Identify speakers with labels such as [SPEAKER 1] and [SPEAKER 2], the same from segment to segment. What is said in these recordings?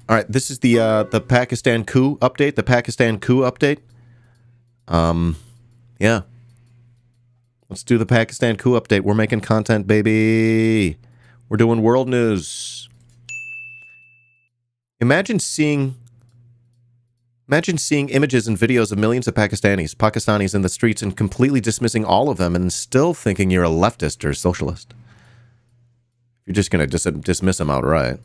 [SPEAKER 1] All right, this is the Pakistan coup update. The Pakistan coup update. Yeah. Let's do the Pakistan coup update. We're making content, baby. We're doing world news. Imagine seeing images and videos of millions of Pakistanis in the streets and completely dismissing all of them and still thinking you're a leftist or socialist. You're just going to dismiss them outright.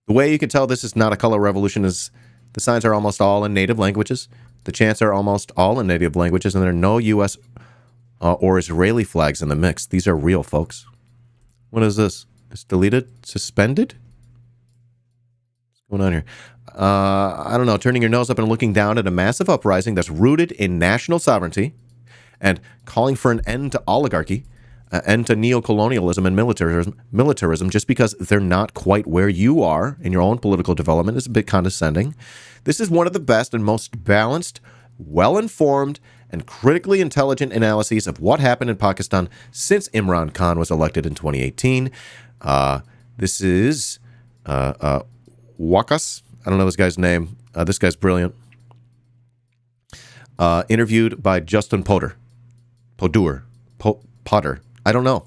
[SPEAKER 1] The way you can tell this is not a color revolution is the signs are almost all in native languages. The chants are almost all in native languages, and there are no U.S. Or Israeli flags in the mix. These are real, folks. What is this? It's deleted? Suspended? What's going on here? I don't know. Turning your nose up and looking down at a massive uprising that's rooted in national sovereignty and calling for an end to oligarchy, end to neocolonialism and militarism just because they're not quite where you are in your own political development is a bit condescending. This is one of the best and most balanced, well-informed, and critically intelligent analyses of what happened in Pakistan since Imran Khan was elected in 2018. This is Waqas. I don't know this guy's name. This guy's brilliant. Interviewed by Justin Potter. I don't know.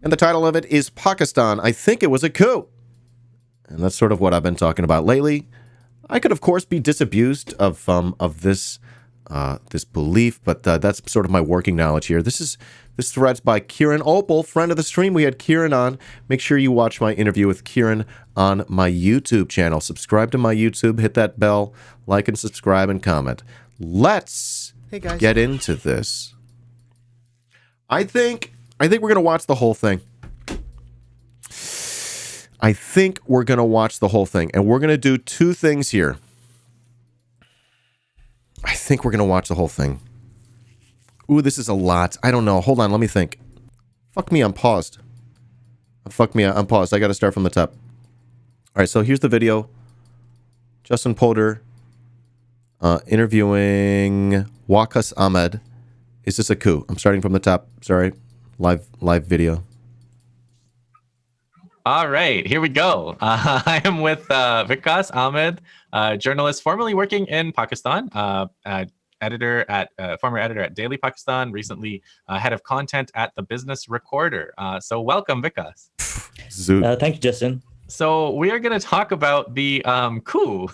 [SPEAKER 1] And the title of it is Pakistan, I Think It Was a Coup. And that's sort of what I've been talking about lately. I could, of course, be disabused of this belief, but that's sort of my working knowledge here. This thread's by Kieran Opal, friend of the stream. We had Kieran on. Make sure you watch my interview with Kieran on my YouTube channel. Subscribe to my YouTube, hit that bell, like and subscribe and comment. Let's get into this. I think we're gonna watch the whole thing. And we're going to do two things here. I think we're going to watch the whole thing. Ooh, this is a lot. I don't know. Hold on, let me think. Fuck me, I'm paused. I'm paused. I got to start from the top. All right, so here's the video. Justin Potter interviewing Waqas Ahmed. Is this a coup? I'm starting from the top. Sorry. Live video.
[SPEAKER 2] All right, here we go. I am with Waqas Ahmed, journalist formerly working in Pakistan, former editor at Daily Pakistan, recently head of content at the Business Recorder. So welcome, Waqas.
[SPEAKER 3] Thank you, Justin.
[SPEAKER 2] So we are going to talk about the coup.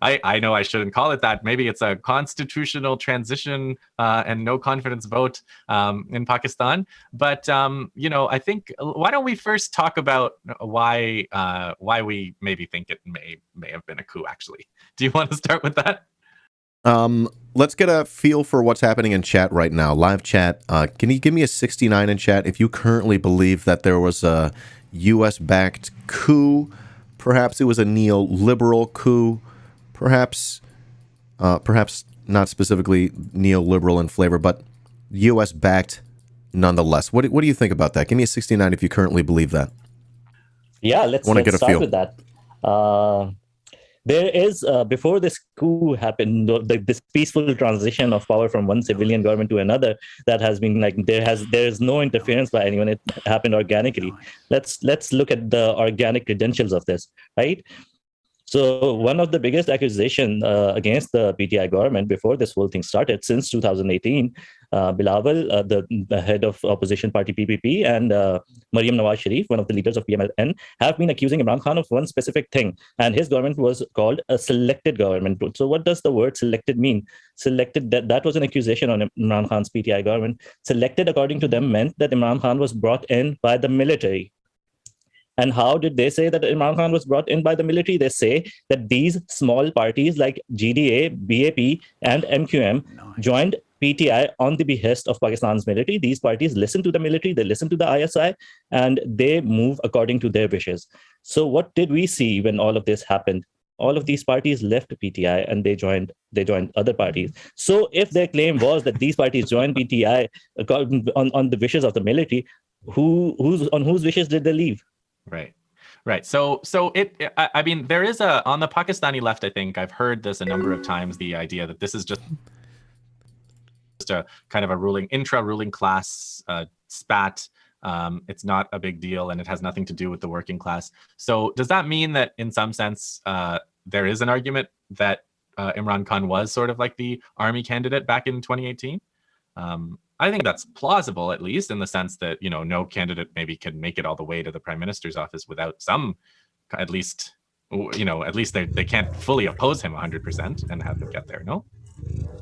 [SPEAKER 2] I know I shouldn't call it that. Maybe it's a constitutional transition and no confidence vote in Pakistan. But I think why don't we first talk about why we maybe think it may have been a coup? Actually, do you want to start with that?
[SPEAKER 1] Let's get a feel for what's happening in chat right now. Live chat. Can you give me a 69 in chat if you currently believe that there was a U.S.-backed coup? Perhaps it was a neoliberal coup. Perhaps not specifically neoliberal in flavor, but U.S.-backed nonetheless. What do you think about that? Give me a 69 if you currently believe that.
[SPEAKER 3] Yeah, let's start with that. There is, before this coup happened, this peaceful transition of power from one civilian government to another, that has been like, there is no interference by anyone. It happened organically. Let's look at the organic credentials of this, right? So one of the biggest accusations against the PTI government before this whole thing started since 2018, Bilawal, the head of opposition party PPP, and Maryam Nawaz Sharif, one of the leaders of PMLN, have been accusing Imran Khan of one specific thing, and his government was called a selected government. So what does the word selected mean? Selected, that was an accusation on Imran Khan's PTI government. Selected, according to them, meant that Imran Khan was brought in by the military. And how did they say that Imran Khan was brought in by the military? They say that these small parties like GDA, BAP, and MQM joined PTI on the behest of Pakistan's military. These parties listen to the military, they listen to the ISI, and they move according to their wishes. So what did we see when all of this happened? All of these parties left PTI and they joined other parties. So if their claim was that these parties joined PTI on the wishes of the military, on whose wishes did they leave?
[SPEAKER 2] Right. So I mean, there is on the Pakistani left, I think I've heard this a number of times, the idea that this is just a kind of a intra-ruling class spat It's not a big deal, and it has nothing to do with the working class. So does that mean that in some sense there is an argument that Imran Khan was sort of like the army candidate back in 2018? I think that's plausible, at least in the sense that, no candidate maybe can make it all the way to the prime minister's office without some, at least they can't fully oppose him 100% and have him get there. No?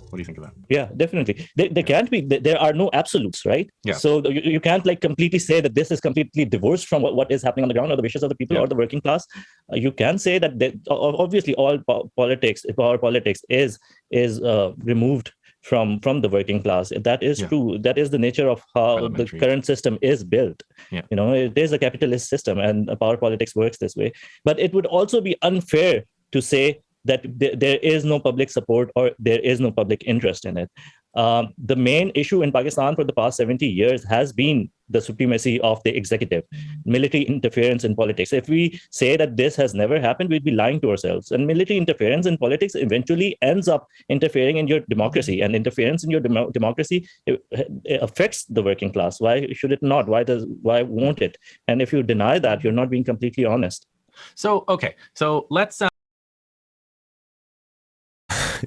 [SPEAKER 2] What do you think of that?
[SPEAKER 3] Yeah, definitely. There can't be, there are no absolutes, right?
[SPEAKER 2] Yeah.
[SPEAKER 3] So you can't like completely say that this is completely divorced from what is happening on the ground or the wishes of the people or the working class. You can say that obviously all politics, power politics is removed from the working class. That is true. That is the nature of how the current system is built.
[SPEAKER 2] Yeah.
[SPEAKER 3] It is a capitalist system, and power politics works this way. But it would also be unfair to say that there is no public support or there is no public interest in it. The main issue in Pakistan for the past 70 years has been the supremacy of the executive, military interference in politics. If we say that this has never happened, we'd be lying to ourselves. And military interference in politics eventually ends up interfering in your democracy, and interference in your democracy it affects the working class. Why should it not? Why won't it? And if you deny that, you're not being completely honest.
[SPEAKER 2] So, okay. So let's...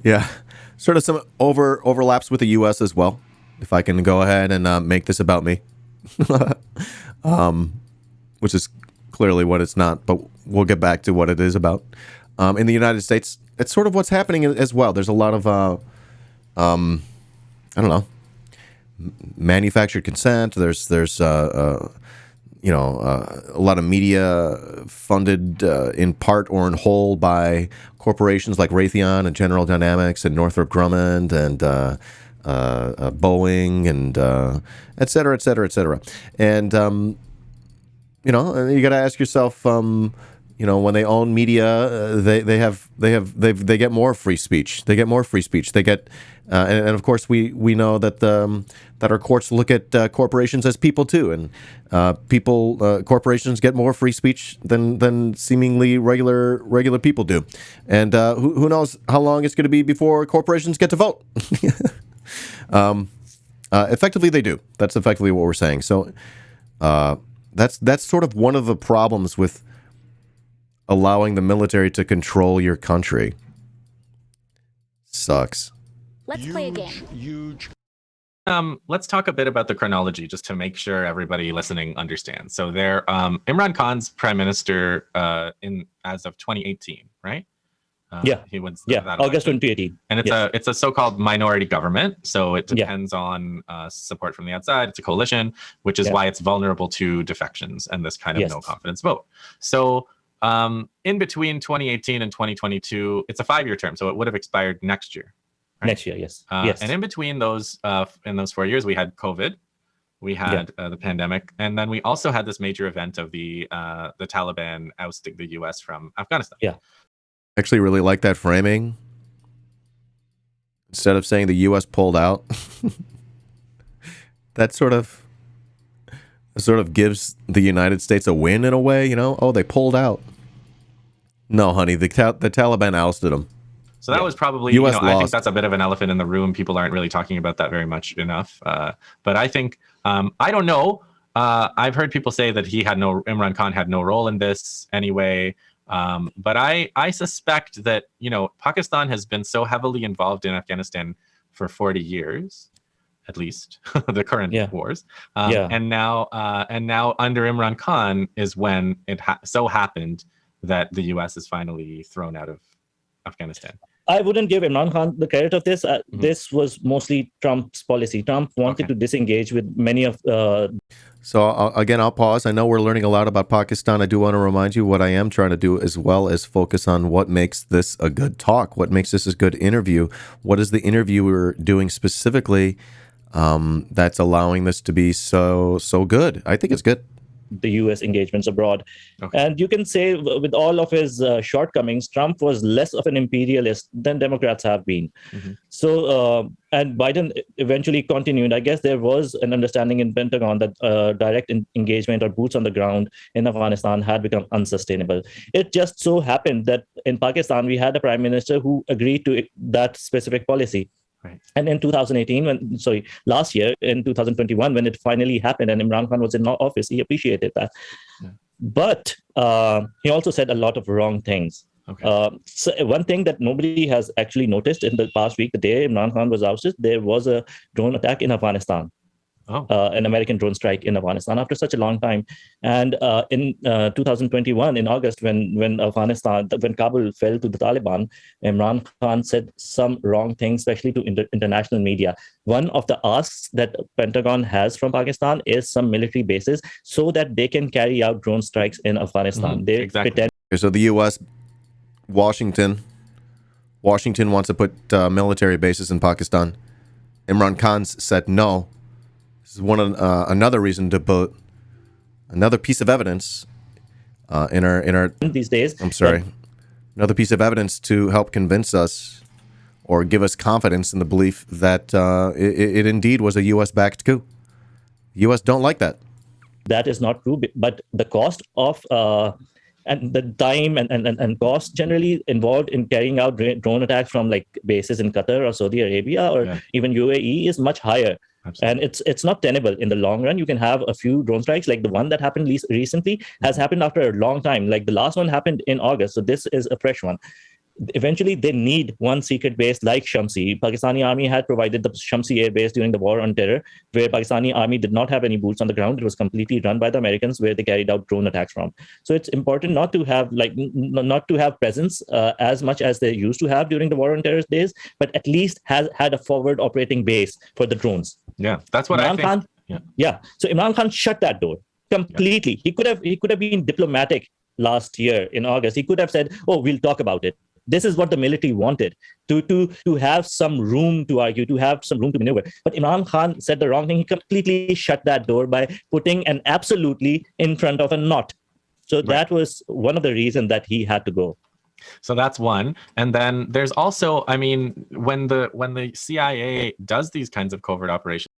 [SPEAKER 1] Yeah, sort of some overlaps with the U.S. as well. If I can go ahead and make this about me, which is clearly what it's not, but we'll get back to what it is about. In the United States, it's sort of what's happening as well. There's a lot of, I don't know, manufactured consent. There's a lot of media funded in part or in whole by corporations like Raytheon and General Dynamics and Northrop Grumman and Boeing and et cetera, et cetera, et cetera. And, you got to ask yourself, when they own media, they get more free speech. They get more free speech. They get, and of course we know that that our courts look at corporations as people too, and corporations get more free speech than seemingly regular people do. And who knows how long it's going to be before corporations get to vote? Effectively, they do. That's effectively what we're saying. So that's sort of one of the problems with allowing the military to control your country. Sucks.
[SPEAKER 4] Let's play a game.
[SPEAKER 2] Let's talk a bit about the chronology, just to make sure everybody listening understands. So Imran Khan's prime minister as of 2018, right?
[SPEAKER 3] He wins. August 2018.
[SPEAKER 2] And it's a so-called minority government, so it depends on support from the outside. It's a coalition, which is why it's vulnerable to defections and this kind of no confidence vote. So in between 2018 and 2022, it's a 5-year term, so it would have expired next year. Right?
[SPEAKER 3] Next year, yes. Yes.
[SPEAKER 2] And in between those 4 years, we had COVID, we had the pandemic, and then we also had this major event of the Taliban ousting the U.S. from Afghanistan.
[SPEAKER 3] Yeah.
[SPEAKER 1] I actually really like that framing. Instead of saying the U.S. pulled out, that sort of gives the United States a win in a way. Oh, they pulled out. No, honey, the Taliban ousted them.
[SPEAKER 2] So that was probably, I think that's a bit of an elephant in the room. People aren't really talking about that very much enough. But I think, I don't know. I've heard people say that Imran Khan had no role in this anyway. But I suspect that, Pakistan has been so heavily involved in Afghanistan for 40 years, at least the current wars. And now under Imran Khan is when it so happened that the U.S. is finally thrown out of Afghanistan.
[SPEAKER 3] I wouldn't give Imran Khan the credit of this. This was mostly Trump's policy. Trump wanted to disengage with many of...
[SPEAKER 1] So again, I'll pause. I know we're learning a lot about Pakistan. I do want to remind you what I am trying to do as well as focus on what makes this a good talk, what makes this a good interview. What is the interviewer doing specifically that's allowing this to be so good? I think it's good.
[SPEAKER 3] The U.S. engagements abroad. And you can say with all of his shortcomings, Trump was less of an imperialist than Democrats have been. So, and Biden eventually continued. I guess there was an understanding in Pentagon that direct engagement or boots on the ground in Afghanistan had become unsustainable. It just so happened that in Pakistan, we had a prime minister who agreed to that specific policy.
[SPEAKER 2] Right.
[SPEAKER 3] And in 2018, last year in 2021, when it finally happened and Imran Khan was in office, he appreciated that.
[SPEAKER 2] Yeah.
[SPEAKER 3] But he also said a lot of wrong things.
[SPEAKER 2] Okay.
[SPEAKER 3] So one thing that nobody has actually noticed in the past week, the day Imran Khan was ousted, there was a drone attack in Afghanistan. An American drone strike in Afghanistan after such a long time. And in 2021, in August, when Kabul fell to the Taliban, Imran Khan said some wrong things, especially to international media. One of the asks that Pentagon has from Pakistan is some military bases so that they can carry out drone strikes in Afghanistan. They
[SPEAKER 2] Exactly.
[SPEAKER 3] pretend.
[SPEAKER 1] So the U.S., Washington wants to put military bases in Pakistan. Imran Khan said no. This is another reason to put another piece of evidence in our
[SPEAKER 3] these days.
[SPEAKER 1] I'm sorry, another piece of evidence to help convince us or give us confidence in the belief that it indeed was a U.S.-backed coup. The U.S. don't like that.
[SPEAKER 3] That is not true, but the cost of and the time and cost generally involved in carrying out drone attacks from like bases in Qatar or Saudi Arabia or even UAE is much higher. Absolutely. And it's not tenable in the long run. You can have a few drone strikes, like the one that happened recently has happened after a long time. Like the last one happened in August, so this is a fresh one. Eventually, they need one secret base like Shamsi. Pakistani army had provided the Shamsi air base during the war on terror, where Pakistani army did not have any boots on the ground. It was completely run by the Americans, where they carried out drone attacks from. So it's important not to have presence as much as they used to have during the war on terror days, but at least had a forward operating base for the drones.
[SPEAKER 2] Yeah, that's what I think.
[SPEAKER 3] So Imran Khan shut that door completely. Yeah. He could have been diplomatic last year in August. He could have said, "Oh, we'll talk about it." This is what the military wanted, to have some room to argue, to have some room to maneuver. But Imran Khan said the wrong thing. He completely shut that door by putting an absolutely in front of a not. So that was one of the reasons that he had to go.
[SPEAKER 2] So that's one. And then there's also, I mean, when the CIA does these kinds of covert operations,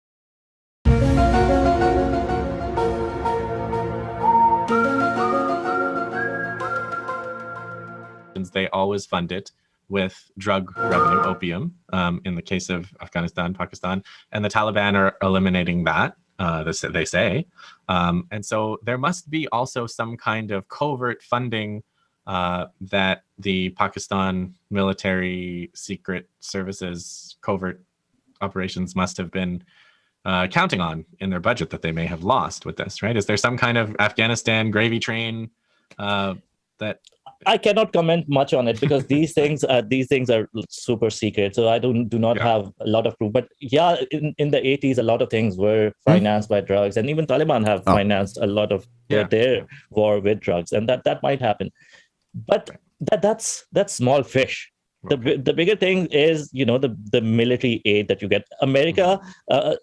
[SPEAKER 2] they always fund it with drug revenue, opium, in the case of Afghanistan, Pakistan, and the Taliban are eliminating that, they say. And so there must be also some kind of covert funding that the Pakistan military secret services covert operations must have been counting on in their budget that they may have lost with this, right? Is there some kind of Afghanistan gravy train that...
[SPEAKER 3] I cannot comment much on it because these things are super secret. So I do not have a lot of proof. But yeah, in the 80s, a lot of things were financed by drugs, and even Taliban have financed a lot of their war with drugs, and that might happen. But that's small fish. The bigger thing is, the military aid that you get. America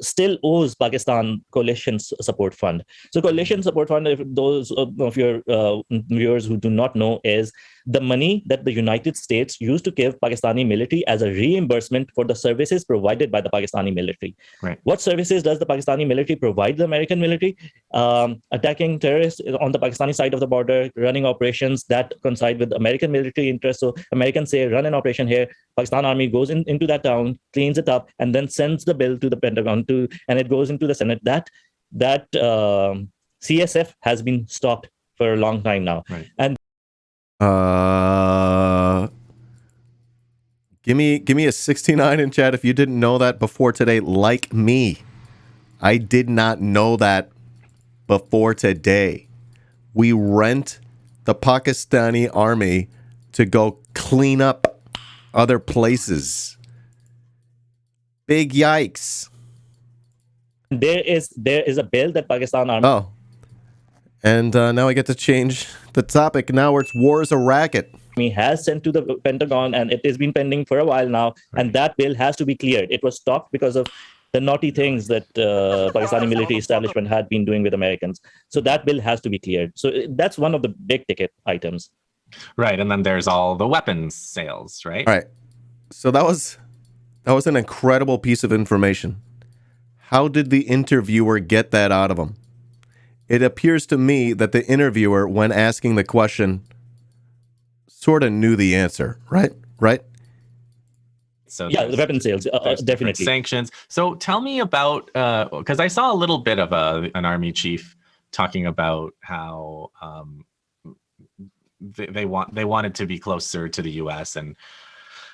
[SPEAKER 3] still owes Pakistan coalition support fund. So coalition support fund, if those of your viewers who do not know, is the money that the United States used to give Pakistani military as a reimbursement for the services provided by the Pakistani military.
[SPEAKER 2] Right.
[SPEAKER 3] What services does the Pakistani military provide the American military? Attacking terrorists on the Pakistani side of the border, running operations that coincide with American military interests. So Americans say, run an operation here. Pakistan army goes into that town, cleans it up, and then sends the bill to the Pentagon and it goes into the Senate. That CSF has been stopped for a long time now.
[SPEAKER 2] Right.
[SPEAKER 3] And
[SPEAKER 1] give me a 69 in chat if you didn't know that before today, like me. I did not know that before today. We rent the Pakistani army to go clean up other places. Big yikes.
[SPEAKER 3] There is a bill that Pakistan army...
[SPEAKER 1] Oh. And now I get to change the topic. Now it's war is a racket.
[SPEAKER 3] Has sent to the Pentagon, and it has been pending for a while now. And that bill has to be cleared. It was stopped because of the naughty things that Pakistani military establishment had been doing with Americans. So that bill has to be cleared. So that's one of the big ticket items.
[SPEAKER 2] Right. And then there's all the weapons sales, right?
[SPEAKER 1] All right. So that was an incredible piece of information. How did the interviewer get that out of him? It appears to me that the interviewer, when asking the question, sort of knew the answer, right?
[SPEAKER 2] So
[SPEAKER 3] yeah, the weapon sales,
[SPEAKER 2] there's different
[SPEAKER 3] definitely.
[SPEAKER 2] sanctions. So tell me about, because I saw a little bit of an army chief talking about how they wanted to be closer to the U.S. and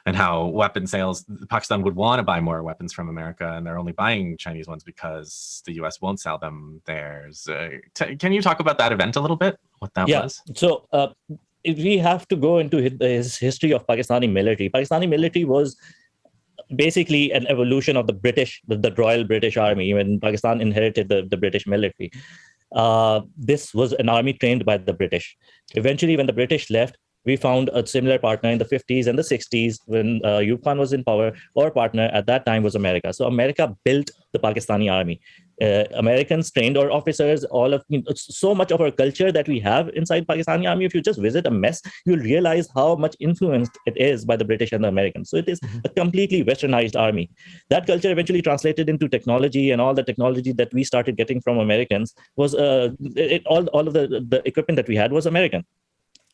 [SPEAKER 2] how weapon sales, Pakistan would want to buy more weapons from America, and they're only buying Chinese ones because the U.S. won't sell them theirs. Can you talk about that event a little bit? What that was?
[SPEAKER 3] So if we have to go into his history of Pakistani military. Pakistani military was basically an evolution of the British, the Royal British Army, when Pakistan inherited the British military. This was an army trained by the British. Eventually, when the British left, we found a similar partner in the 50s and the 60s when Ayub Khan was in power. Our partner at that time was America. So America built the Pakistani army. Americans trained our officers, all of so much of our culture that we have inside Pakistani army. If you just visit a mess, you'll realize how much influenced it is by the British and the Americans. So it is a completely westernized army. That culture eventually translated into technology, and all the technology that we started getting from Americans was all of the equipment that we had was American.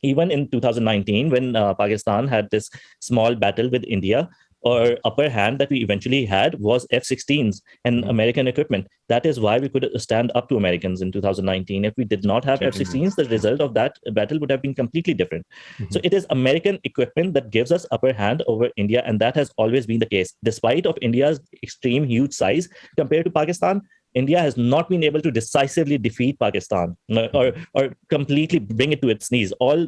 [SPEAKER 3] Even in 2019, when Pakistan had this small battle with India, our upper hand that we eventually had was F-16s and American equipment. That is why we could stand up to Americans in 2019. If we did not have F-16s, the result of that battle would have been completely different. So it is American equipment that gives us upper hand over India, and that has always been the case. Despite of India's extreme huge size compared to Pakistan, India has not been able to decisively defeat Pakistan or completely bring it to its knees. All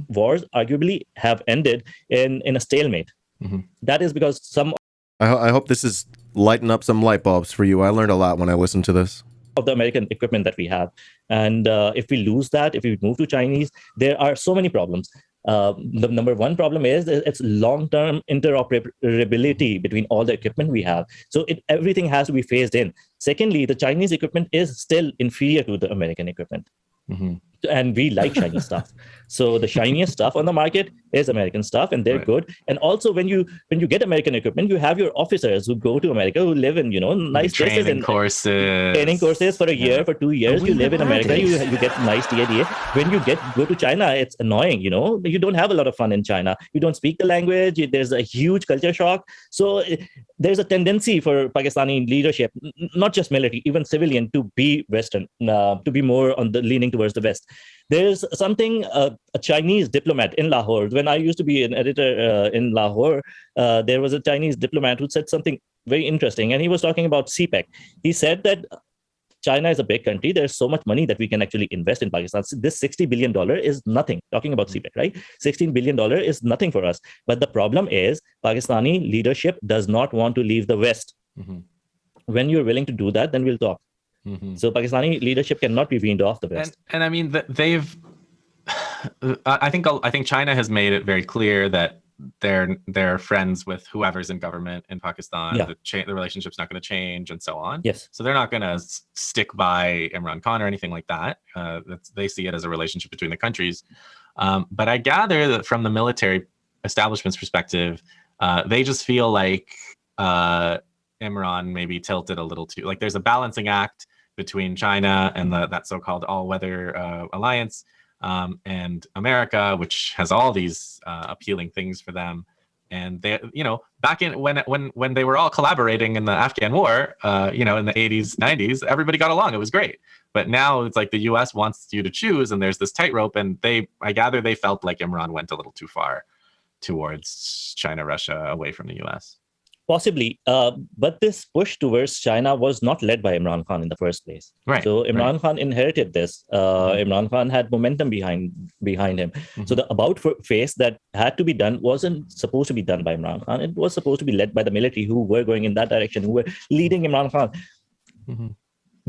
[SPEAKER 3] wars arguably have ended in a stalemate. That is because some
[SPEAKER 1] I hope this is lighting up some light bulbs for you. I learned a lot when I listened to this.
[SPEAKER 3] of the American equipment that we have. And if we lose that, if we move to Chinese, there are so many problems. The number one problem is it's long-term interoperability between all the equipment we have. So everything has to be phased in. Secondly, the Chinese equipment is still inferior to the American equipment. And we like shiny stuff. So the shiniest stuff on the market is American stuff, and they're good. And also, when you get American equipment, you have your officers who go to America, who live in nice places and training courses for a year, for 2 years. You live in America, you get nice TADA. When you go to China, it's annoying. You don't have a lot of fun in China. You don't speak the language. There's a huge culture shock. So there's a tendency for Pakistani leadership, not just military, even civilian, to be Western, to be more on the leaning towards the West. There's something, a Chinese diplomat in Lahore. When I used to be an editor in Lahore, there was a Chinese diplomat who said something very interesting. And he was talking about CPEC. He said that China is a big country. There's so much money that we can actually invest in Pakistan. This $60 billion is nothing. Talking about CPEC, right? $16 billion is nothing for us. But the problem is Pakistani leadership does not want to leave the West. When you're willing to do that, then we'll talk. So Pakistani leadership cannot be weaned off the West.
[SPEAKER 2] And I mean, they've. I think China has made it very clear that they're friends with whoever's in government in Pakistan. The relationship's not going to change, and so on.
[SPEAKER 3] Yes.
[SPEAKER 2] So they're not going to stick by Imran Khan or anything like that. They see it as a relationship between the countries. But I gather that from the military establishment's perspective, they just feel like Imran maybe tilted a little too. Like there's a balancing act between China and that so-called all-weather alliance, and America, which has all these appealing things for them. And they, back in when they were all collaborating in the Afghan war, in the 80s, 90s, everybody got along. It was great. But now it's like the U.S. wants you to choose, and there's this tightrope. And I gather they felt like Imran went a little too far towards China, Russia, away from the U.S.
[SPEAKER 3] Possibly, but this push towards China was not led by Imran Khan in the first place.
[SPEAKER 2] Right.
[SPEAKER 3] So Imran Khan inherited this. Imran Khan had momentum behind him. So the about face that had to be done wasn't supposed to be done by Imran Khan. It was supposed to be led by the military, who were going in that direction, who were leading Imran Khan.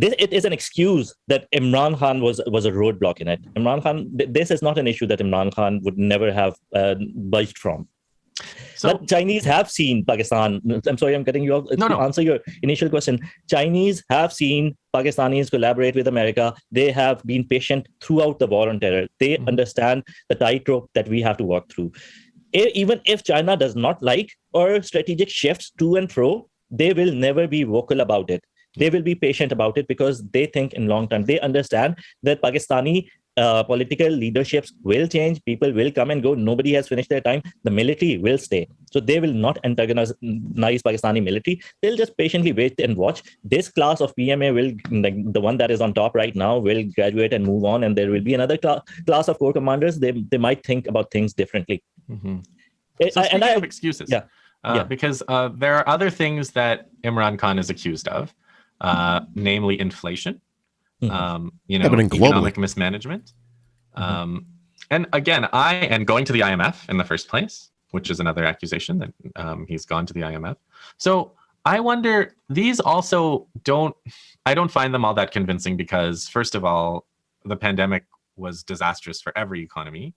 [SPEAKER 3] It is an excuse that Imran Khan was a roadblock in it. Imran Khan, this is not an issue that Imran Khan would never have budged from. But Chinese have seen Pakistan. I'm sorry, I'm cutting you off. To answer your initial question, Chinese have seen Pakistanis collaborate with America. They have been patient throughout the war on terror. They understand the tightrope that we have to walk through. Even if China does not like our strategic shifts to and fro, they will never be vocal about it. They will be patient about it because they think in long term. They understand that Pakistani political leaderships will change. People will come and go. Nobody has finished their time. The military will stay. So they will not antagonize Pakistani military. They'll just patiently wait and watch. This class of PMA will, like the one that is on top right now, will graduate and move on. And there will be another class of corps commanders. They might think about things differently.
[SPEAKER 2] Mm-hmm. So speaking of excuses, because there are other things that Imran Khan is accused of, namely inflation, economic mismanagement, and again, and going to the IMF in the first place, which is another accusation that he's gone to the IMF. So I wonder, these also I don't find them all that convincing because, first of all, the pandemic was disastrous for every economy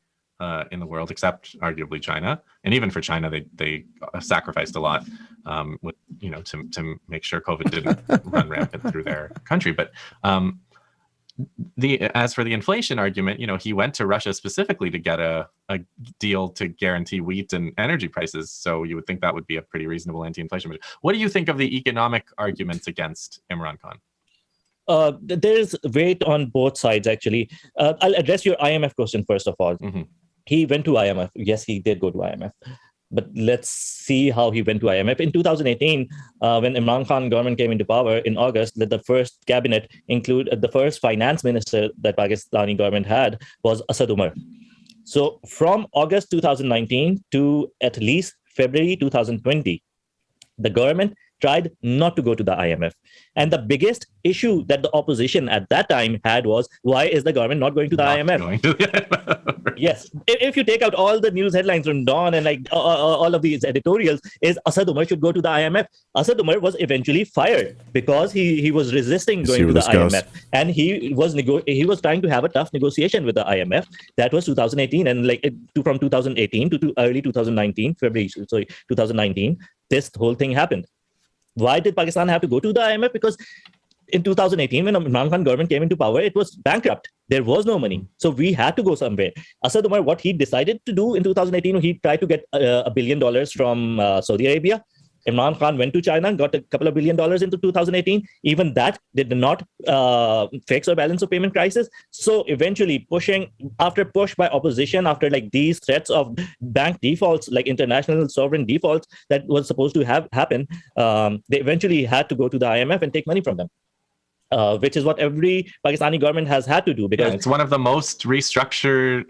[SPEAKER 2] in the world, except arguably China. And even for China, they sacrificed a lot to make sure COVID didn't run rampant through their country. But as for the inflation argument, he went to Russia specifically to get a deal to guarantee wheat and energy prices. So you would think that would be a pretty reasonable anti-inflation measure. What do you think of the economic arguments against Imran Khan?
[SPEAKER 3] There's weight on both sides, actually. I'll address your IMF question first of all. Mm-hmm. He went to IMF. Yes, he did go to IMF. But let's see how he went to IMF. In 2018, when Imran Khan government came into power in August, the first cabinet the first finance minister that Pakistani government had was Asad Umar. So from August 2019 to at least February 2020, the government tried not to go to the IMF. And the biggest issue that the opposition at that time had was, why is the government not going to the IMF?
[SPEAKER 2] Going to the IMF.
[SPEAKER 3] Yes. If you take out all the news headlines from Dawn and all of these editorials, is Asad Umar should go to the IMF. Asad Umar was eventually fired because he was resisting going to the IMF. And he was trying to have a tough negotiation with the IMF. That was 2018. And from 2018 to early 2019, February 2019, this whole thing happened. Why did Pakistan have to go to the IMF? Because in 2018, when Imran Khan government came into power, it was bankrupt. There was no money. So we had to go somewhere. Asad Umar, what he decided to do in 2018, he tried to get $1 billion from Saudi Arabia. Imran Khan went to China, got a couple of $1 billion into 2018. Even that did not fix or balance of payment crisis. So eventually, after push by opposition, after these threats of bank defaults, like international sovereign defaults that was supposed to happen, they eventually had to go to the IMF and take money from them. Which is what every Pakistani government has had to do, because
[SPEAKER 2] it's one of the most restructured.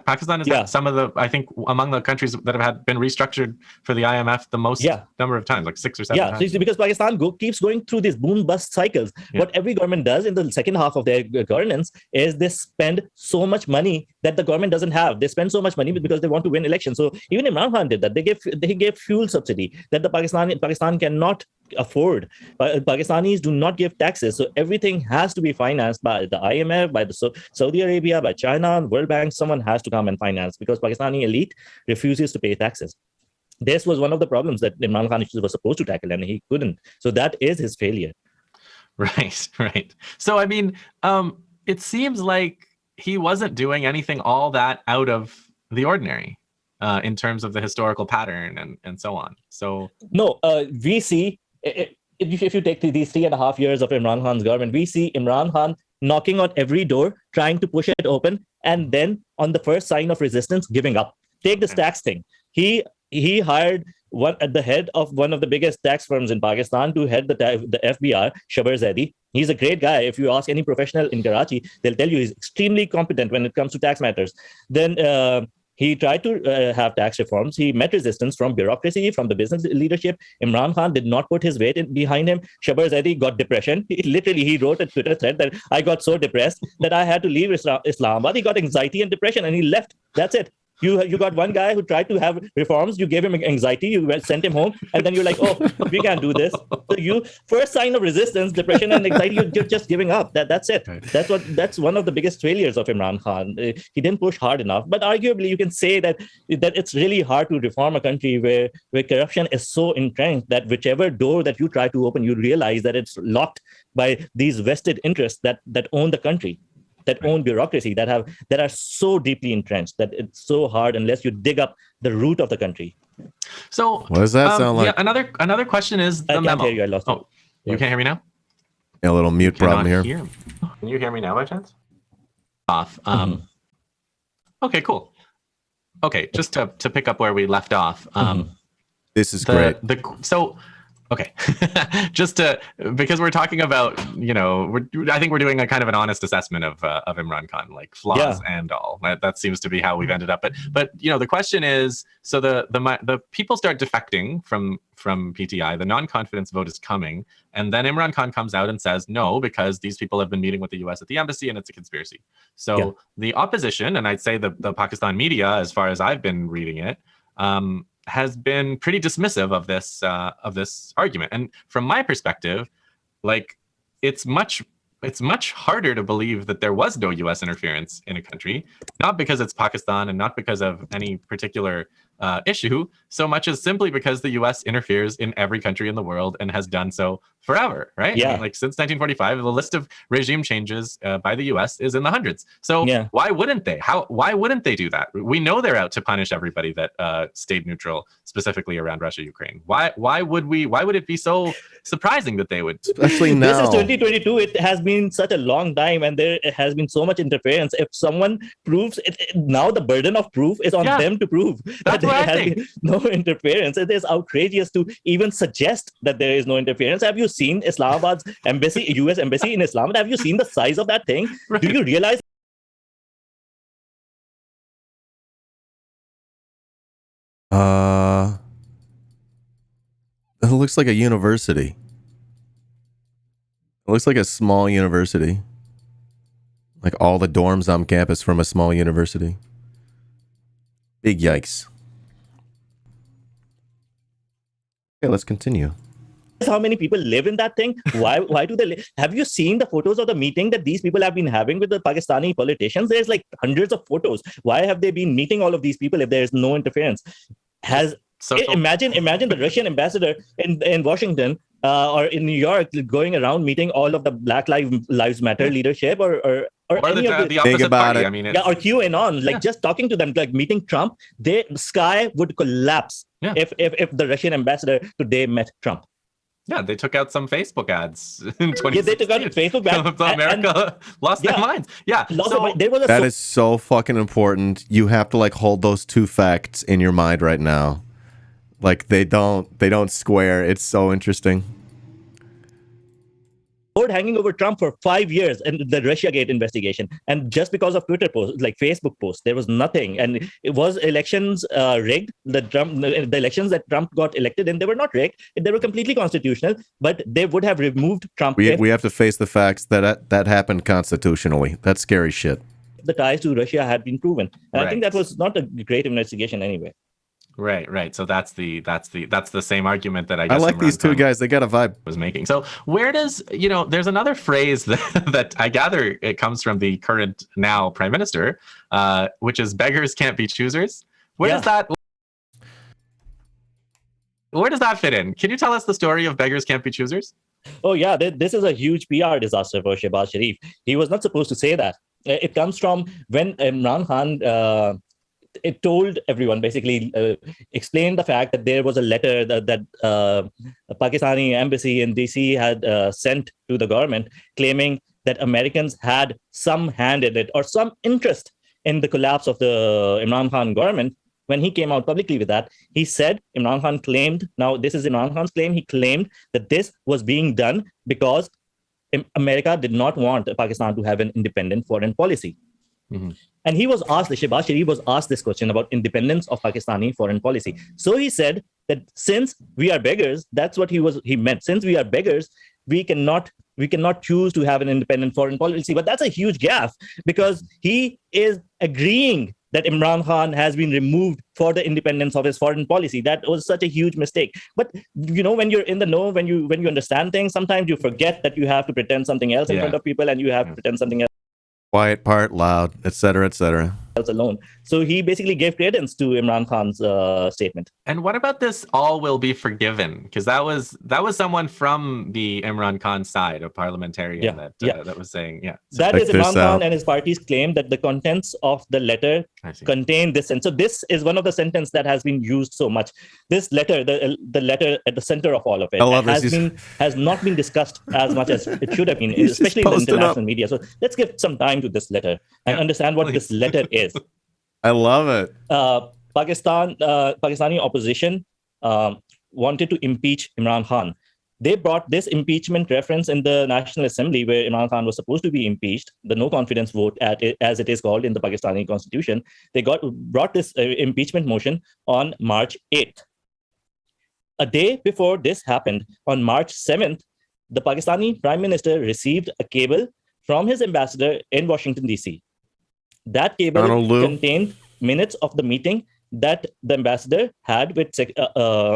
[SPEAKER 2] Pakistan is had some of the, I think, among the countries that have been restructured for the IMF the most number of times, like 6 or 7 times.
[SPEAKER 3] So because Pakistan keeps going through these boom bust cycles. What every government does in the second half of their governance is they spend so much money that the government doesn't have. They spend so much money because they want to win elections. So even Imran Khan did that. They gave fuel subsidy that Pakistan cannot afford. Pakistanis do not give taxes, so everything has to be financed by the IMF, by the Saudi Arabia, by China, World Bank. Someone has to come and finance because Pakistani elite refuses to pay taxes. This was one of the problems that Imran Khan was supposed to tackle, and he couldn't. So that is his failure.
[SPEAKER 2] Right. So I mean, it seems like he wasn't doing anything all that out of the ordinary in terms of the historical pattern and so on. So
[SPEAKER 3] no, we see. If you take these 3.5 years of Imran Khan's government, we see Imran Khan knocking on every door, trying to push it open, and then on the first sign of resistance, giving up. Take this tax thing. He hired at the head of one of the biggest tax firms in Pakistan to head the FBR, Shabar Zaidi. He's a great guy. If you ask any professional in Karachi, they'll tell you he's extremely competent when it comes to tax matters. Then he tried to have tax reforms. He met resistance from bureaucracy, from the business leadership. Imran Khan did not put his weight behind him. Shabar Zaidi got depression. He wrote a Twitter thread that I got so depressed that I had to leave Islamabad. He got anxiety and depression and he left. That's it. You got one guy who tried to have reforms. You gave him anxiety. You sent him home, and then you're like, "Oh, we can't do this." So first sign of resistance, depression, and anxiety. You're just giving up. That's it. That's one of the biggest failures of Imran Khan. He didn't push hard enough. But arguably, you can say that it's really hard to reform a country where corruption is so entrenched that whichever door that you try to open, you realize that it's locked by these vested interests that own the country, that own bureaucracy, that are so deeply entrenched that it's so hard unless you dig up the root of the country.
[SPEAKER 2] So
[SPEAKER 1] what does that sound like?
[SPEAKER 2] Yeah, another question is the memo.
[SPEAKER 3] I can't hear you. I lost it.
[SPEAKER 2] You can't hear me now?
[SPEAKER 1] A little mute problem here.
[SPEAKER 2] Can you hear me now by chance? off. Okay, cool. Okay, just to pick up where we left off.
[SPEAKER 1] This is great.
[SPEAKER 2] Okay, because we're talking about, I think we're doing a kind of an honest assessment of Imran Khan, like flaws and all. That seems to be how we've ended up. But the question is, so the people start defecting from PTI. The non-confidence vote is coming, and then Imran Khan comes out and says no, because these people have been meeting with the U.S. at the embassy, and it's a conspiracy. So the opposition, and I'd say the Pakistan media, as far as I've been reading it, has been pretty dismissive of this argument. And from my perspective, like, it's much harder to believe that there was no U.S. interference in a country, not because it's Pakistan and not because of any particular issue, so much as simply because the U.S. interferes in every country in the world and has done so forever, right?
[SPEAKER 3] Yeah.
[SPEAKER 2] I mean, like, since 1945, the list of regime changes by the U.S. is in the hundreds. So why wouldn't they? Why wouldn't they do that? We know they're out to punish everybody that stayed neutral, specifically around Russia, Ukraine. Why would it be so surprising that they would?
[SPEAKER 1] Especially now.
[SPEAKER 3] This is 2022. It has been such a long time, and there has been so much interference. If someone proves it, now the burden of proof is on them to prove that there has been no interference. It is outrageous to even suggest that there is no interference. Have you seen Islamabad's embassy, U.S. embassy in Islamabad? Have you seen the size of that thing? Right. Do you realize?
[SPEAKER 1] It looks like a university. It looks like a small university. Like all the dorms on campus from a small university. Big yikes. Okay, let's continue.
[SPEAKER 3] How many people live in that thing? Why do they live? Have you seen the photos of the meeting that these people have been having with the Pakistani politicians? There's like hundreds of photos. Why have they been meeting all of these people if there is no interference? Imagine the Russian ambassador in Washington or in New York going around meeting all of the Black Lives Matter leadership or any of
[SPEAKER 2] the opposite party. I mean,
[SPEAKER 3] or QAnon, like just talking to them, like meeting Trump, the sky would collapse if the Russian ambassador today met Trump.
[SPEAKER 2] Yeah, they took out some Facebook ads in 2016.
[SPEAKER 3] Yeah, they took out Facebook ads.
[SPEAKER 2] America lost their minds. Yeah.
[SPEAKER 1] That is so fucking important. You have to like hold those two facts in your mind right now. Like they don't square. It's so interesting.
[SPEAKER 3] Hanging over Trump for 5 years and the Russiagate investigation, and just because of Twitter posts, like Facebook posts, there was nothing. And it was elections rigged. The elections that Trump got elected in, they were not rigged. They were completely constitutional, but they would have removed Trump.
[SPEAKER 1] We have to face the facts that happened constitutionally. That's scary shit.
[SPEAKER 3] The ties to Russia had been proven, and I think that was not a great investigation anyway.
[SPEAKER 2] Right. So that's the same argument that I guess
[SPEAKER 1] I like these two guys. They got a vibe.
[SPEAKER 2] Was making. So where does, there's another phrase that I gather it comes from the current now prime minister, which is beggars can't be choosers. Where does that fit in? Can you tell us the story of beggars can't be choosers?
[SPEAKER 3] Oh yeah, this is a huge PR disaster for Shehbaz Sharif. He was not supposed to say that. It comes from when Imran Khan it told everyone, basically explained the fact that there was a letter that Pakistani embassy in DC had sent to the government claiming that Americans had some hand in it or some interest in the collapse of the Imran Khan government. When he came out publicly with that, he said, Imran Khan claimed, now this is Imran Khan's claim, he claimed that this was being done because America did not want Pakistan to have an independent foreign policy. Mm-hmm. And he was asked, Shehbaz Sharif was asked this question about independence of Pakistani foreign policy. So he said that since we are beggars, that's what he meant. Since we are beggars, we cannot choose to have an independent foreign policy. But that's a huge gaffe because he is agreeing that Imran Khan has been removed for the independence of his foreign policy. That was such a huge mistake. But when you're in the know, when you understand things, sometimes you forget that you have to pretend something else in front of people, and you have to pretend something else.
[SPEAKER 1] Quiet part, loud, etc., etc.
[SPEAKER 3] alone. So he basically gave credence to Imran Khan's statement.
[SPEAKER 2] And what about this all will be forgiven? Because that was someone from the Imran Khan side, a parliamentarian that was saying,
[SPEAKER 3] That is Imran Khan and his party's claim that the contents of the letter contain this. And so this is one of the sentences that has been used so much. This letter, the letter at the center of all of it, has not been discussed as much as it should have been, especially in the international media. So let's give some time to this letter and understand what this letter is.
[SPEAKER 1] I love it.
[SPEAKER 3] Pakistani opposition wanted to impeach Imran Khan. They brought this impeachment reference in the National Assembly where Imran Khan was supposed to be impeached, the no confidence vote, as it is called in the Pakistani constitution. They brought this impeachment motion on March 8th. A day before this happened, on March 7th, the Pakistani Prime Minister received a cable from his ambassador in Washington, D.C. That cable contained minutes of the meeting that the ambassador had with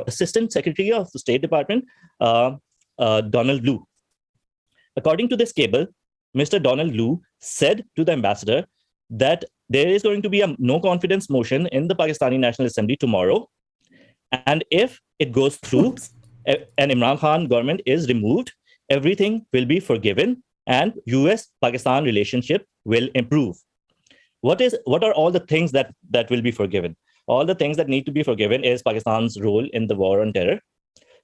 [SPEAKER 3] Assistant Secretary of the State Department, Donald Lu. According to this cable, Mr. Donald Lu said to the ambassador that there is going to be a no confidence motion in the Pakistani National Assembly tomorrow. And if it goes through and Imran Khan government is removed, everything will be forgiven and US-Pakistan relationship will improve. What are all the things that will be forgiven? All the things that need to be forgiven is Pakistan's role in the war on terror,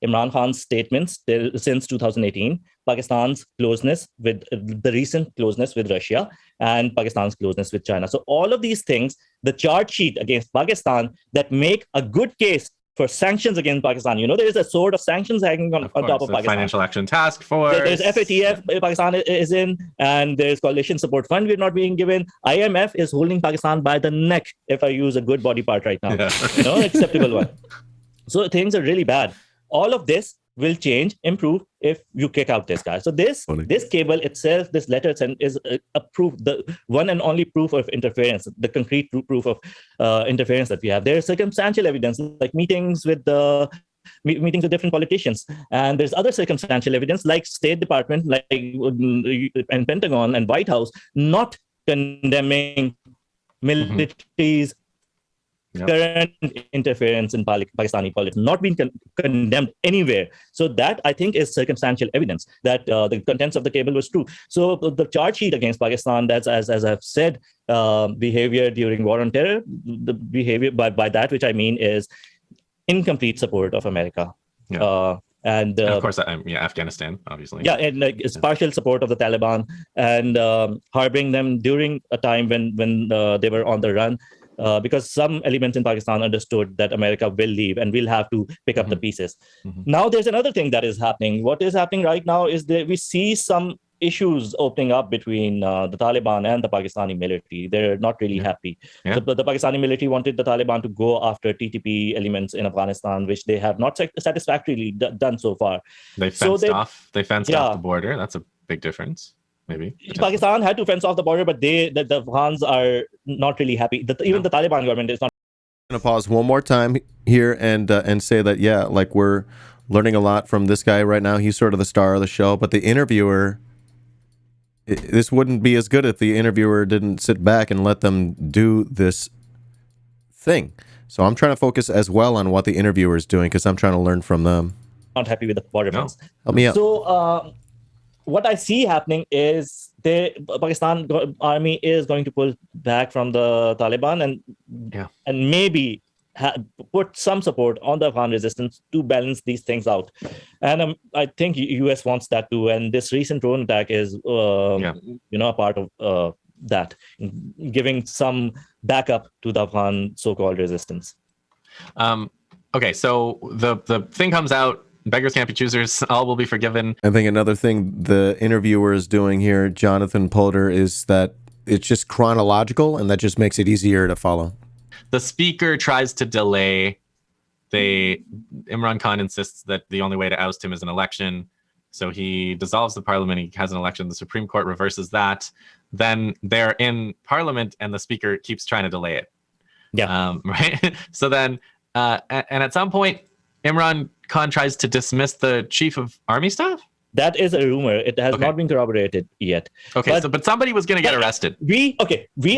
[SPEAKER 3] Imran Khan's statements since 2018, Pakistan's closeness with the recent closeness with Russia, and Pakistan's closeness with China. So all of these things, the charge sheet against Pakistan that make a good case for sanctions against Pakistan. There is a sword of sanctions hanging on top of Pakistan.
[SPEAKER 2] Financial Action Task Force.
[SPEAKER 3] There's FATF, Pakistan is in, and there's Coalition Support Fund we're not being given. IMF is holding Pakistan by the neck, if I use a good body part right now. Acceptable one. So things are really bad. All of this will change, improve if you kick out this guy. So this cable itself, this letter is a proof, the one and only proof of interference, the concrete proof of interference that we have. There is circumstantial evidence, like meetings with different politicians, and there's other circumstantial evidence, like State Department, and Pentagon and White House, not condemning military's current interference in Pakistani politics, not being condemned anywhere. So that, I think, is circumstantial evidence that the contents of the cable was true. So the charge sheet against Pakistan, that's, as I've said, behavior during war on terror, the behavior by that, which I mean is incomplete support of America. And
[SPEAKER 2] of course, Afghanistan, obviously.
[SPEAKER 3] Yeah, and it's partial support of the Taliban and harboring them during a time when they were on the run. Because some elements in Pakistan understood that America will leave and we'll have to pick up the pieces. Now, there's another thing that is happening. What is happening right now is that we see some issues opening up between the Taliban and the Pakistani military. They're not really happy. The Pakistani military wanted the Taliban to go after TTP elements in Afghanistan, which they have not satisfactorily done so far.
[SPEAKER 2] They fenced off the border. That's a big difference. Maybe
[SPEAKER 3] Pakistan had to fence off the border, but the Afghans are not really happy. Even the Taliban government is not.
[SPEAKER 1] I'm going to pause one more time here and say that, we're learning a lot from this guy right now. He's sort of the star of the show, but the interviewer, this wouldn't be as good if the interviewer didn't sit back and let them do this thing. So I'm trying to focus as well on what the interviewer is doing because I'm trying to learn from them.
[SPEAKER 3] Not happy with the border fence.
[SPEAKER 1] Help me out.
[SPEAKER 3] So, what I see happening is the Pakistan army is going to pull back from the Taliban and maybe put some support on the Afghan resistance to balance these things out. And I think US wants that too. And this recent drone attack is a part of that, giving some backup to the Afghan so-called resistance.
[SPEAKER 2] Okay, so the thing comes out. Beggars can't be choosers. All will be forgiven.
[SPEAKER 1] I think another thing the interviewer is doing here, Jonathan Polder, is that it's just chronological, and that just makes it easier to follow.
[SPEAKER 2] The speaker tries to delay. Imran Khan insists that the only way to oust him is an election. So he dissolves the parliament. He has an election. The Supreme Court reverses that. Then they're in parliament, and the speaker keeps trying to delay it. Right? So then, and at some point, Imran Khan tries to dismiss the chief of army staff?
[SPEAKER 3] That is a rumor. It has not been corroborated yet.
[SPEAKER 2] Okay, but somebody was going to get arrested.
[SPEAKER 3] We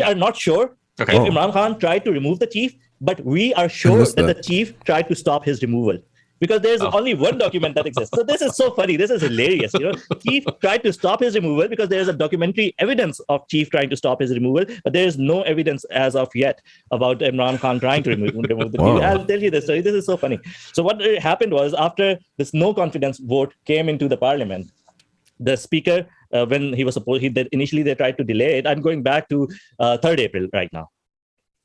[SPEAKER 3] are not sure
[SPEAKER 2] Okay.
[SPEAKER 3] If Imran Khan tried to remove the chief, but we are sure that the chief tried to stop his removal. Because there's only one document that exists. So this is so funny. This is hilarious. Chief tried to stop his removal because there is a documentary evidence of Chief trying to stop his removal, but there is no evidence as of yet about Imran Khan trying to remove the chief. I'll tell you this story. This is so funny. So what happened was, after this no confidence vote came into the parliament, the speaker, when he was supposed, initially they tried to delay it. I'm going back to 3rd April right now.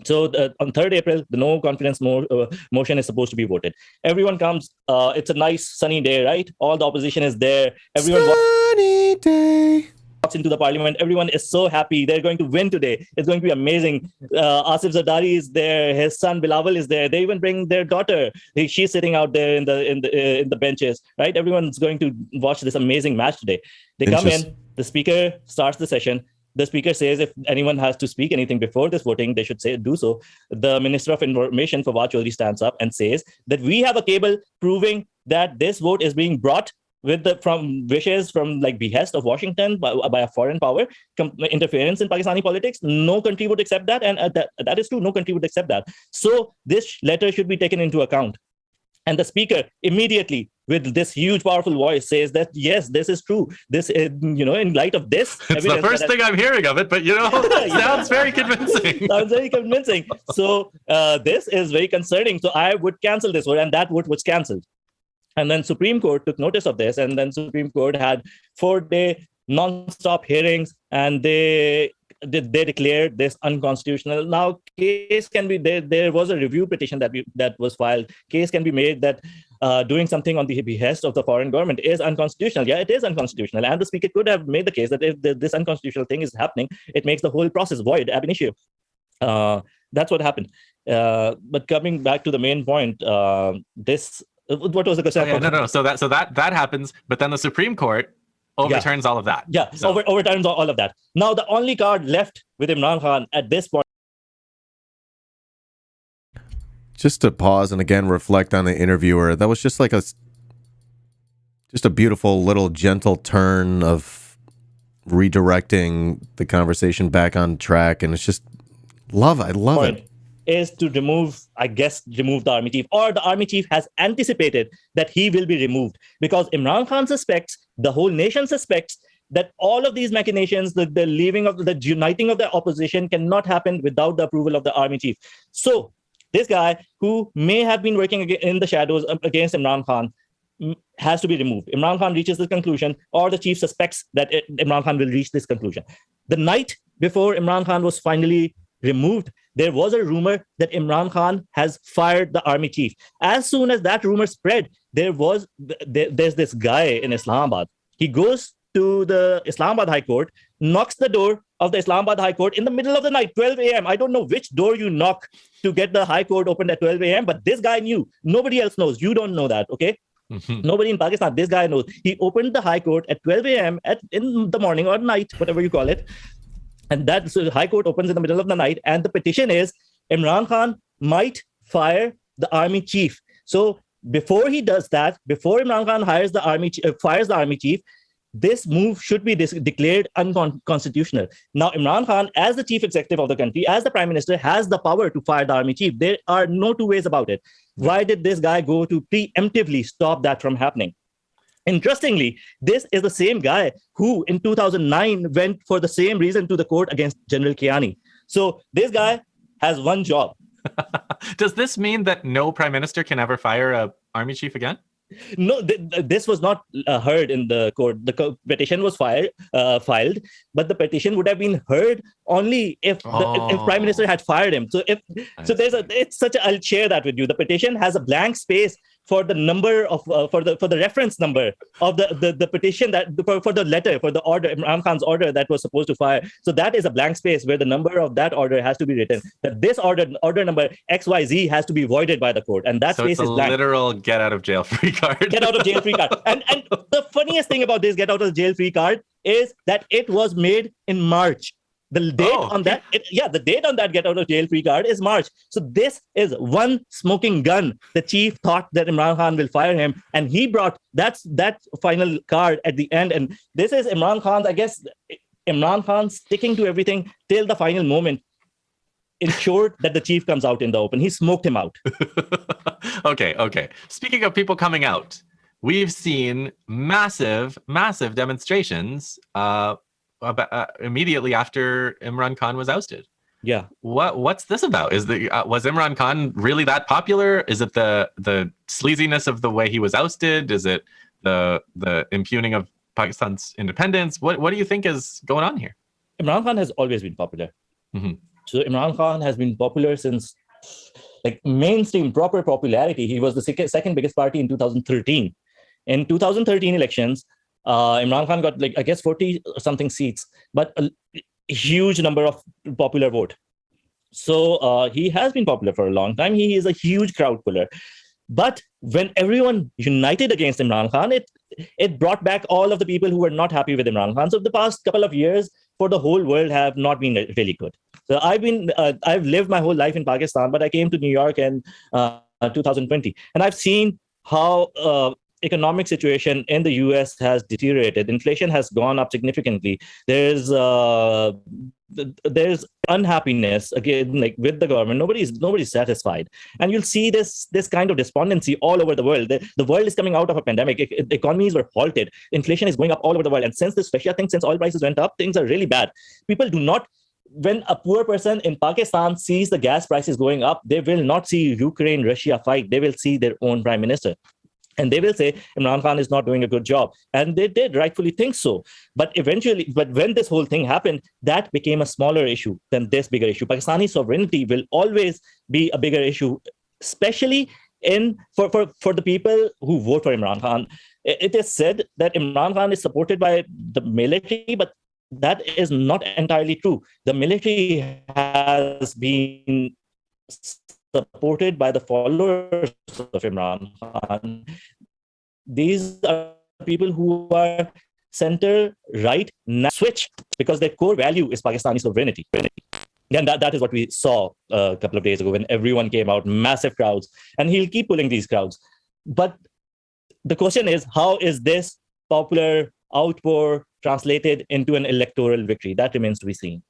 [SPEAKER 3] So on 3rd April, the no confidence motion is supposed to be voted. Everyone comes. It's a nice sunny day, right? All the opposition is there. Everyone
[SPEAKER 1] sunny day.
[SPEAKER 3] Walks into the parliament. Everyone is so happy. They're going to win today. It's going to be amazing. Asif Zardari is there. His son Bilawal is there. They even bring their daughter. She's sitting out there in the benches, right? Everyone's going to watch this amazing match today. They come in. The speaker starts the session. The speaker says if anyone has to speak anything before this voting, they should do so. The Minister of Information, Fawad Chaudhry, stands up and says that we have a cable proving that this vote is being brought from wishes, from behest of Washington by a foreign power, interference in Pakistani politics. No country would accept that, and that is true. No country would accept that. So this letter should be taken into account. And the speaker immediately, with this huge, powerful voice, says that, yes, this is true. This, in light of this,
[SPEAKER 2] it's the first thing I'm hearing of it, but sounds very convincing.
[SPEAKER 3] Sounds very convincing. So this is very concerning. So I would cancel this vote, and that vote was cancelled. And then Supreme Court took notice of this, and then Supreme Court had 4-day non-stop hearings, and they declared this unconstitutional. Now, case can be there was a review petition that was filed. Case can be made that doing something on the behest of the foreign government is unconstitutional. Yeah, it is unconstitutional. And the speaker could have made the case that if this unconstitutional thing is happening, it makes the whole process void ab initio. That's what happened. But coming back to the main point, what was the question?
[SPEAKER 2] No. So that happens, but then the Supreme Court overturns all of that.
[SPEAKER 3] Yeah, so overturns all of that. Now, the only card left with Imran Khan at this point.
[SPEAKER 1] Just to pause and again reflect on the interviewer, that was just like a beautiful little gentle turn of redirecting the conversation back on track, and it's just I love it.
[SPEAKER 3] Is to remove the army chief, or the army chief has anticipated that he will be removed, because Imran Khan suspects, the whole nation suspects, that all of these machinations, the uniting of the opposition cannot happen without the approval of the army chief. So this guy, who may have been working in the shadows against Imran Khan, has to be removed. Imran Khan reaches this conclusion, or the chief suspects that Imran Khan will reach this conclusion. The night before Imran Khan was finally removed, there was a rumor that Imran Khan has fired the army chief. As soon as that rumor spread, there's this guy in Islamabad. He goes to the Islamabad High Court, knocks the door of the Islamabad High Court in the middle of the night, 12 a.m. I don't know which door you knock to get the High Court opened at 12 a.m., but this guy knew. Nobody else knows. You don't know that, okay? Mm-hmm. Nobody in Pakistan, this guy knows. He opened the High Court at 12 a.m. in the morning or night, whatever you call it. And so the High Court opens in the middle of the night, and the petition is Imran Khan might fire the army chief. So before he does that, before Imran Khan fires the army chief, this move should be declared unconstitutional. Now, Imran Khan, as the chief executive of the country, as the prime minister, has the power to fire the army chief. There are no two ways about it. Why did this guy go to preemptively stop that from happening? Interestingly, this is the same guy who in 2009 went for the same reason to the court against General Kiani. So this guy has one job.
[SPEAKER 2] Does this mean that no prime minister can ever fire an army chief again?
[SPEAKER 3] No, this was not heard in the court. The petition was filed, but the petition would have been heard only if prime minister had fired him. So I'll share that with you. The petition has a blank space for the number of for the reference number of the petition, that for the letter, for the order, Imran Khan's order that was supposed to fire. So that is a blank space where the number of that order has to be written. That this order number XYZ has to be voided by the court, and that space is blank.
[SPEAKER 2] Literal get out of jail free card.
[SPEAKER 3] Get out of jail free card. And the funniest thing about this get out of jail free card is that it was made in March. The date on that get out of jail free card is March. So this is one smoking gun. The chief thought that Imran Khan will fire him, and he brought that final card at the end. And this is Imran Khan sticking to everything till the final moment. ensured that the chief comes out in the open. He smoked him out.
[SPEAKER 2] Okay. Speaking of people coming out, we've seen massive demonstrations immediately after Imran Khan was ousted.
[SPEAKER 3] Yeah.
[SPEAKER 2] What's this about? Was Imran Khan really that popular? Is it the sleaziness of the way he was ousted? Is it the impugning of Pakistan's independence? What do you think is going on here?
[SPEAKER 3] Imran Khan has always been popular.
[SPEAKER 2] Mm-hmm.
[SPEAKER 3] So Imran Khan has been popular since like mainstream proper popularity. He was the second biggest party in 2013. In 2013 elections, Imran Khan got like I guess 40 something seats, but a huge number of popular vote. So he has been popular for a long time. He is a huge crowd puller. But when everyone united against Imran Khan, it brought back all of the people who were not happy with Imran Khan. So the past couple of years for the whole world have not been really good. So I've lived my whole life in Pakistan, but I came to New York in 2020, and I've seen how economic situation in the US has deteriorated. Inflation has gone up significantly. There's unhappiness again, like with the government. Nobody's satisfied, and you'll see this kind of despondency all over the world. The world is coming out of a pandemic. Economies were halted. Inflation is going up all over the world, and since this, especially I think since oil prices went up, things are really bad. People do not. When a poor person in Pakistan sees the gas prices going up, they will not see Ukraine-Russia fight. They will see their own prime minister. And they will say Imran Khan is not doing a good job. And they did rightfully think so. But when this whole thing happened, that became a smaller issue than this bigger issue. Pakistani sovereignty will always be a bigger issue, especially for the people who vote for Imran Khan. It is said that Imran Khan is supported by the military, but that is not entirely true. The military has been supported by the followers of Imran Khan. These are people who are center right switch because their core value is Pakistani sovereignty. And that is what we saw a couple of days ago when everyone came out, massive crowds, and he'll keep pulling these crowds. But the question is, how is this popular outpour translated into an electoral victory? That remains to be seen.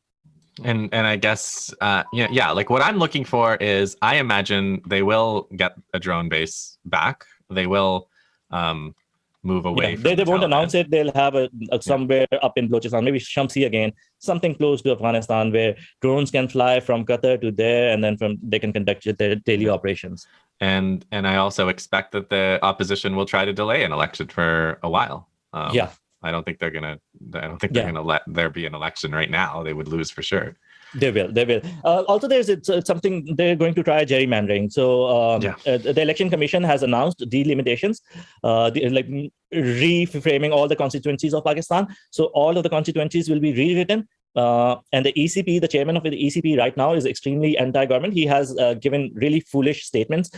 [SPEAKER 2] And I guess like what I'm looking for is I imagine they will get a drone base back. They will move away.
[SPEAKER 3] They won't announce it. They'll have a somewhere up in Balochistan, maybe Shamsi again, something close to Afghanistan, where drones can fly from Qatar to there, and then they can conduct their daily operations.
[SPEAKER 2] And I also expect that the opposition will try to delay an election for a while. I don't think they're gonna let there be an election right now. They would lose for sure.
[SPEAKER 3] They will. Also, there's something they're going to try gerrymandering. So the Election Commission has announced delimitations, like reframing all the constituencies of Pakistan. So all of the constituencies will be rewritten. And the ECP, the chairman of the ECP right now is extremely anti-government. He has given really foolish statements.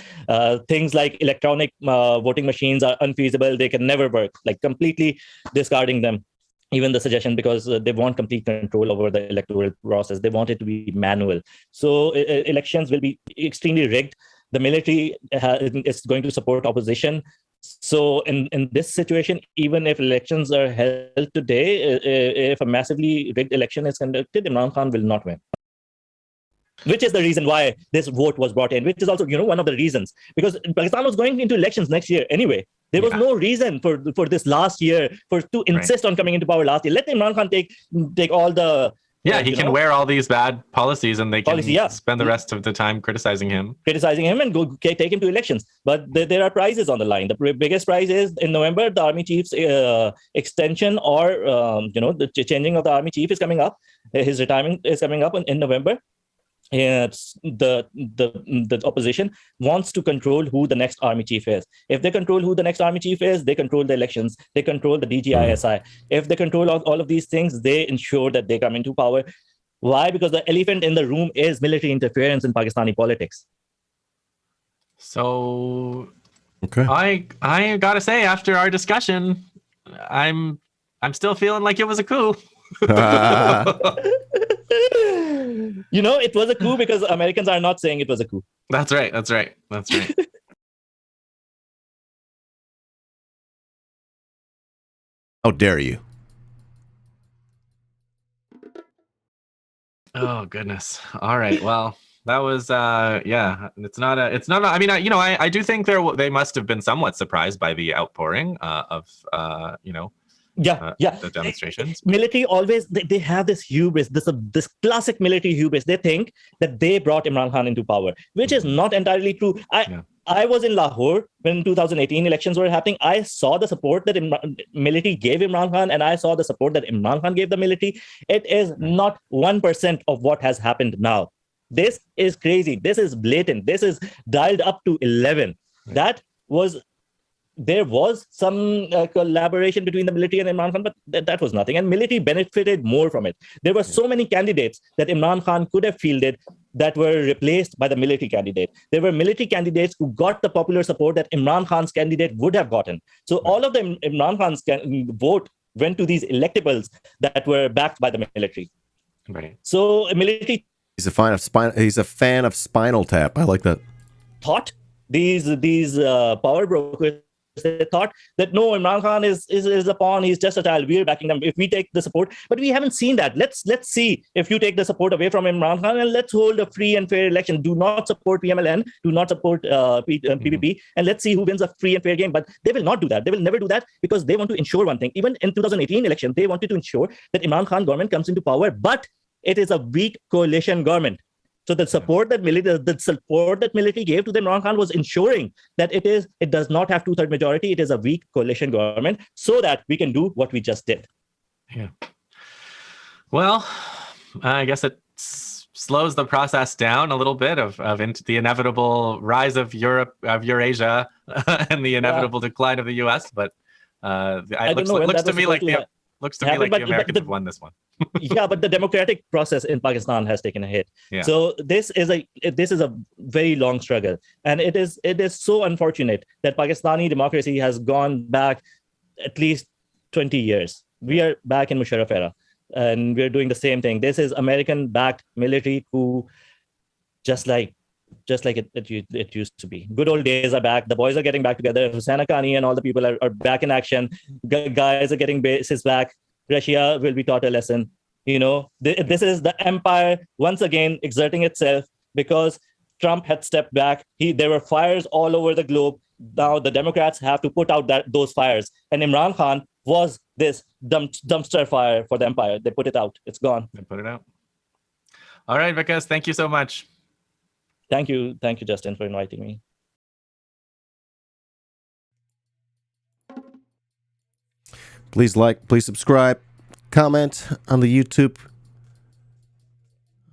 [SPEAKER 3] Things like electronic voting machines are unfeasible. They can never work, like completely discarding them. Even the suggestion, because they want complete control over the electoral process. They want it to be manual. So elections will be extremely rigged. The military is going to support opposition. So in this situation, even if elections are held today, if a massively rigged election is conducted, Imran Khan will not win. Which is the reason why this vote was brought in, which is also, one of the reasons. Because Pakistan was going into elections next year anyway. There was no reason for this last year to insist on coming into power last year. Let Imran Khan take all the...
[SPEAKER 2] he can wear all these bad policies and they can spend the rest of the time criticizing him
[SPEAKER 3] and go take him to elections. But there are prizes on the line. The biggest prize is in November, the army chief's extension or, the changing of the army chief is coming up. His retirement is coming up in November. The opposition wants to control who the next army chief is. If they control who the next army chief is, they control the elections, they control the DGISI. If they control all of these things, they ensure that they come into power. Why? Because the elephant in the room is military interference in Pakistani politics.
[SPEAKER 2] So I gotta say, after our discussion, I'm still feeling like it was a coup.
[SPEAKER 3] It was a coup because Americans are not saying it was a coup.
[SPEAKER 2] That's right.
[SPEAKER 1] How dare you?
[SPEAKER 2] Oh goodness. All right. Well, that was yeah. It's not. I mean, I do think they must have been somewhat surprised by the outpouring of
[SPEAKER 3] Yeah.
[SPEAKER 2] the demonstrations.
[SPEAKER 3] Military always they have this hubris, this classic military hubris. They think that they brought Imran Khan into power, which is not entirely true. I was in Lahore when 2018 elections were happening. I saw the support that military gave Imran Khan, and I saw the support that Imran Khan gave the military. It is not 1% of what has happened now. This is crazy. This is blatant. This is dialed up to 11. That was there was some collaboration between the military and Imran Khan, but that was nothing. And military benefited more from it. There were so many candidates that Imran Khan could have fielded that were replaced by the military candidate. There were military candidates who got the popular support that Imran Khan's candidate would have gotten. So all of the Imran Khan's vote went to these electables that were backed by the military.
[SPEAKER 2] Right.
[SPEAKER 3] So military.
[SPEAKER 1] He's a fan of Spinal Tap. I like that.
[SPEAKER 3] Thought these power brokers. They thought that no, Imran Khan is a pawn. He's just a child. We're backing them if we take the support, but we haven't seen that. Let's see if you take the support away from Imran Khan, and let's hold a free and fair election. Do not support PMLN. Do not support PPP, and let's see who wins a free and fair game. But they will not do that. They will never do that because they want to ensure one thing. Even in 2018 election, they wanted to ensure that Imran Khan government comes into power, but it is a weak coalition government. So the support that military gave to the Imran Khan was ensuring that it does not have 2/3 majority. It is a weak coalition government, so that we can do what we just did.
[SPEAKER 2] Yeah. Well, I guess it slows the process down a little bit of into the inevitable rise of Eurasia, and the inevitable decline of the U.S. But it looks to me like the Americans have won this one.
[SPEAKER 3] Yeah, but the democratic process in Pakistan has taken a hit.
[SPEAKER 2] Yeah.
[SPEAKER 3] So this is a very long struggle, and it is so unfortunate that Pakistani democracy has gone back at least 20 years. We are back in Musharraf era, and we're doing the same thing. This is American-backed military coup, just like it used to be. Good old days are back. The boys are getting back together. Hussain Haqqani and all the people are back in action. Guys are getting bases back. Russia will be taught a lesson. This is the empire once again exerting itself because Trump had stepped back. There were fires all over the globe. Now the Democrats have to put out those fires. And Imran Khan was this dumpster fire for the empire. They put it out. It's gone.
[SPEAKER 2] They put it out. All right, Waqas, thank you so much.
[SPEAKER 3] Thank you, Justin, for inviting me.
[SPEAKER 1] Please please subscribe, comment on the YouTube,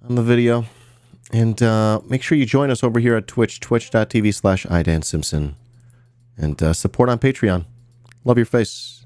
[SPEAKER 1] on the video, and make sure you join us over here at Twitch, twitch.tv/iDanSimpson, and support on Patreon. Love your face.